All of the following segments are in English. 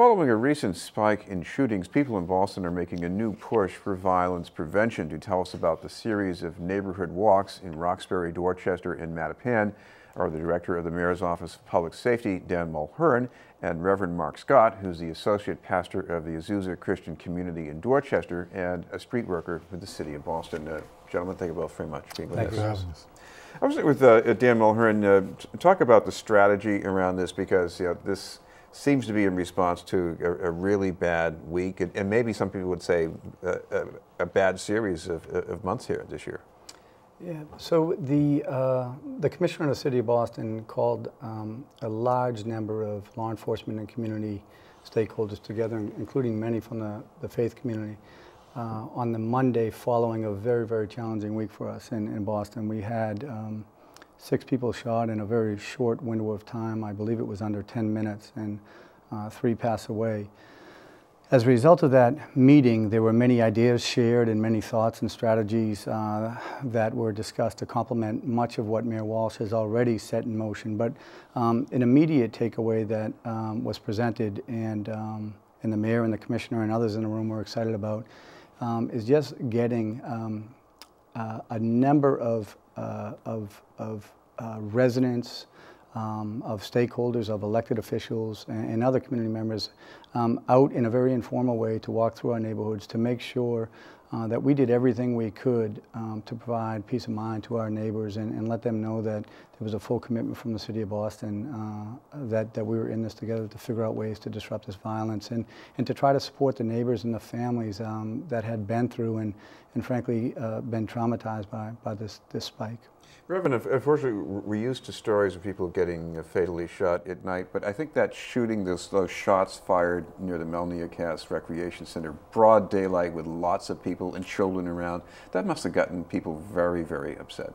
Following a recent spike in shootings, people in Boston are making a new push for violence prevention. To tell us about the series of neighborhood walks in Roxbury, Dorchester, and Mattapan are the director of the Mayor's Office of Public Safety, Dan Mulhern, and Reverend Mark Scott, who's the associate pastor of the Azusa Christian Community in Dorchester and a street worker with the city of Boston. Gentlemen, thank you both very much for being with us. Thank you for having us. I was with Dan Mulhern. Talk about the strategy around this, because this seems to be in response to a really bad week, and maybe some people would say a bad series of months here this year. Yeah. So the commissioner of the city of Boston called a large number of law enforcement and community stakeholders together, including many from the faith community, on the Monday following a very, very challenging week for us in Boston. We had 6 people shot in a very short window of time. I believe it was under 10 minutes, and 3 pass away. As a result of that meeting, there were many ideas shared and many thoughts and strategies that were discussed to complement much of what Mayor Walsh has already set in motion. But an immediate takeaway that was presented, and the mayor and the commissioner and others in the room were excited about, is just getting a number of residents, of stakeholders, of elected officials, and other community members out in a very informal way to walk through our neighborhoods to make sure that we did everything we could to provide peace of mind to our neighbors and let them know that there was a full commitment from the city of Boston that we were in this together to figure out ways to disrupt this violence and to try to support the neighbors and the families that had been through and frankly been traumatized by this spike. Reverend, unfortunately, we're used to stories of people getting fatally shot at night, but I think that shooting, those shots fired near the Melnia Recreation Center, broad daylight with lots of people and children around, that must have gotten people very, very upset.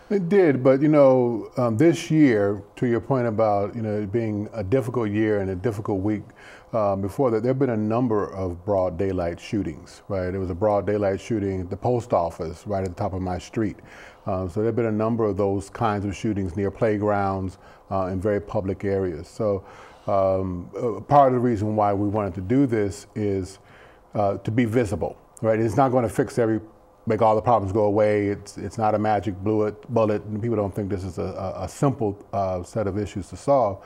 It did, but this year, to your point about it being a difficult year and a difficult week, before that, there have been a number of broad daylight shootings, right? There was a broad daylight shooting at the post office right at the top of my street. So there have been a number of those kinds of shootings near playgrounds in very public areas. So part of the reason why we wanted to do this is to be visible, right? It's not going to make all the problems go away. It's not a magic bullet, and people don't think this is a simple set of issues to solve.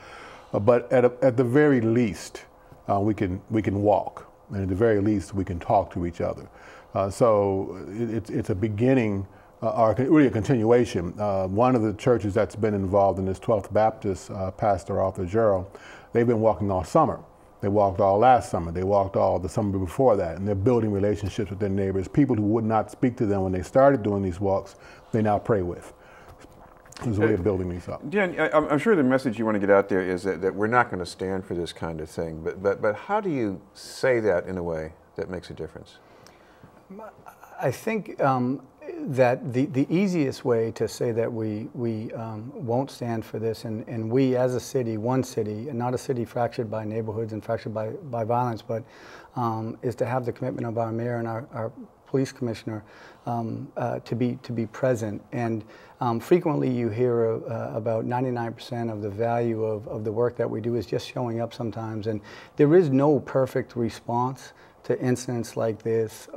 But at the very least, we can walk, and at the very least, we can talk to each other. So it's a beginning, or really a continuation. One of the churches that's been involved in this 12th Baptist, Pastor Arthur Gerald, they've been walking all summer. They walked all last summer. They walked all the summer before that, and they're building relationships with their neighbors. People who would not speak to them when they started doing these walks, they now pray with. There's a way of building these up. Dan, I'm sure the message you want to get out there is that we're not going to stand for this kind of thing, but how do you say that in a way that makes a difference? I think that the easiest way to say that we won't stand for this, and we as a city, one city, and not a city fractured by neighborhoods and fractured by violence, but is to have the commitment of our mayor and our police commissioner to be present. And frequently you hear about 99% of the value of the work that we do is just showing up sometimes, and there is no perfect response to incidents like this.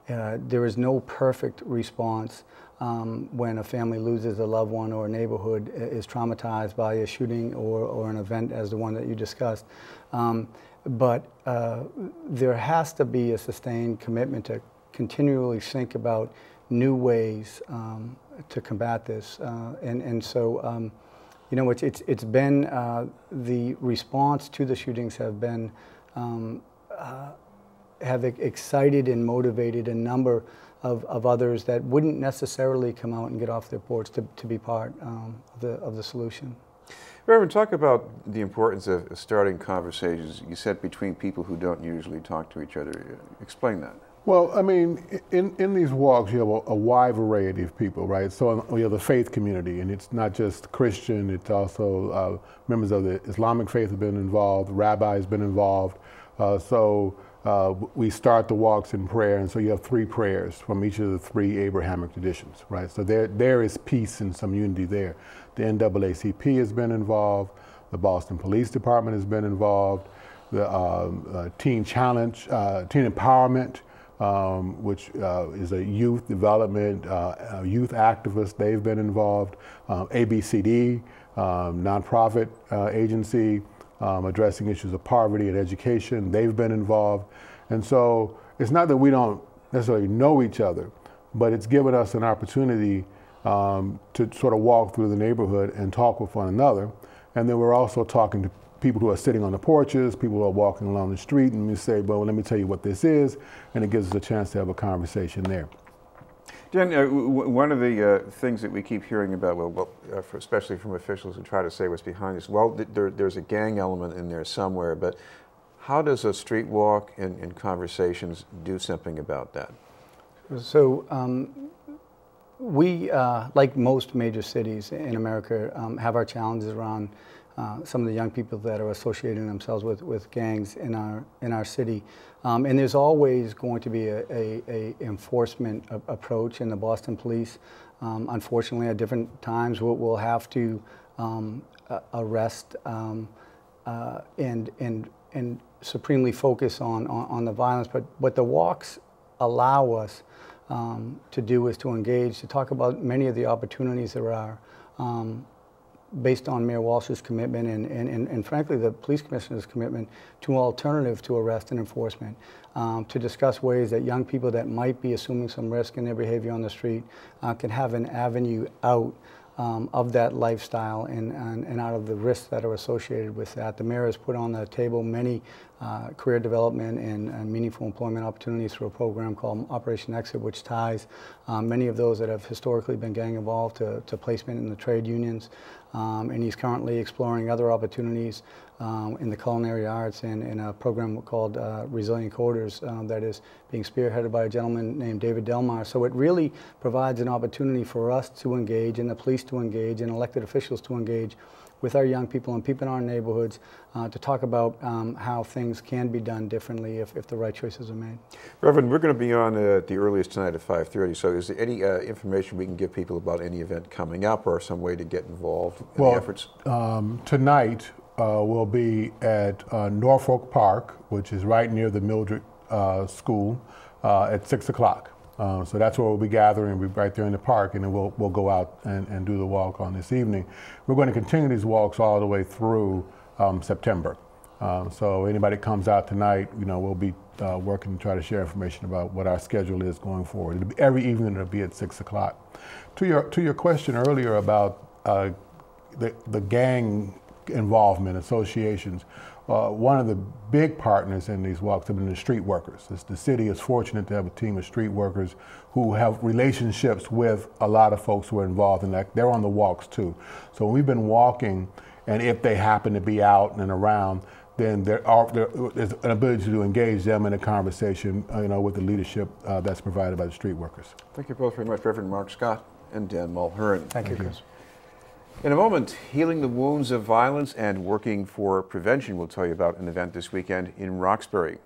There is no perfect response when a family loses a loved one or a neighborhood is traumatized by a shooting or an event as the one that you discussed. But there has to be a sustained commitment to continually think about new ways to combat this. And so, it's been, the response to the shootings have excited and motivated a number of others that wouldn't necessarily come out and get off their porch to be part of the solution. Reverend, talk about the importance of starting conversations, you said, between people who don't usually talk to each other. Explain that. Well, I mean, in these walks, you have a wide variety of people, right? So you have the faith community, and it's not just Christian, it's also members of the Islamic faith have been involved, rabbis been involved. We start the walks in prayer, and so you have 3 prayers from each of the 3 Abrahamic traditions, right? So there is peace and some unity there. The NAACP has been involved, the Boston Police Department has been involved, the Teen Challenge, Teen Empowerment, which is a youth development, youth activist. They've been involved. ABCD, nonprofit agency addressing issues of poverty and education. They've been involved. And so it's not that we don't necessarily know each other, but it's given us an opportunity to sort of walk through the neighborhood and talk with one another. And then we're also talking to people who are sitting on the porches, people who are walking along the street, and we say, well, let me tell you what this is, and it gives us a chance to have a conversation there. Dan, one of the things that we keep hearing about, especially from officials who try to say what's behind this, there's a gang element in there somewhere, but how does a street walk and conversations do something about that? So we, like most major cities in America, have our challenges around some of the young people that are associating themselves with gangs in our city. And there's always going to be a enforcement approach in the Boston Police. Unfortunately, at different times, we'll have to arrest and supremely focus on the violence. But what the walks allow us to do is to engage, to talk about many of the opportunities there are based on Mayor Walsh's commitment and frankly the police commissioner's commitment to an alternative to arrest and enforcement, to discuss ways that young people that might be assuming some risk in their behavior on the street can have an avenue out of that lifestyle and out of the risks that are associated with that. The mayor has put on the table many career development and meaningful employment opportunities through a program called Operation Exit, which ties many of those that have historically been gang involved to placement in the trade unions. And he's currently exploring other opportunities in the culinary arts and in a program called Resilient Coders that is being spearheaded by a gentleman named David Delmar. So it really provides an opportunity for us to engage and the police to engage and elected officials to engage with our young people and people in our neighborhoods to talk about how things can be done differently if the right choices are made. Reverend, we're going to be on at the earliest tonight at 5:30, so is there any information we can give people about any event coming up or some way to get involved in the efforts? Tonight we'll be at Norfolk Park, which is right near the Mildred School, at 6 o'clock. So that's where we'll be gathering. We'll be right there in the park, and then we'll go out and do the walk on this evening. We're going to continue these walks all the way through September. So anybody that comes out tonight, we'll be working to try to share information about what our schedule is going forward. It'll be, every evening it'll be at 6 o'clock. To your question earlier about the gang involvement associations, one of the big partners in these walks have been the street workers. The city is fortunate to have a team of street workers who have relationships with a lot of folks who are involved in that. They're on the walks too. So when we've been walking, and if they happen to be out and around, then there's an ability to engage them in a conversation, with the leadership that's provided by the street workers. Thank you both very much, Reverend Mark Scott and Dan Mulhern. Thank you, Chris. In a moment, healing the wounds of violence and working for prevention. We'll tell you about an event this weekend in Roxbury.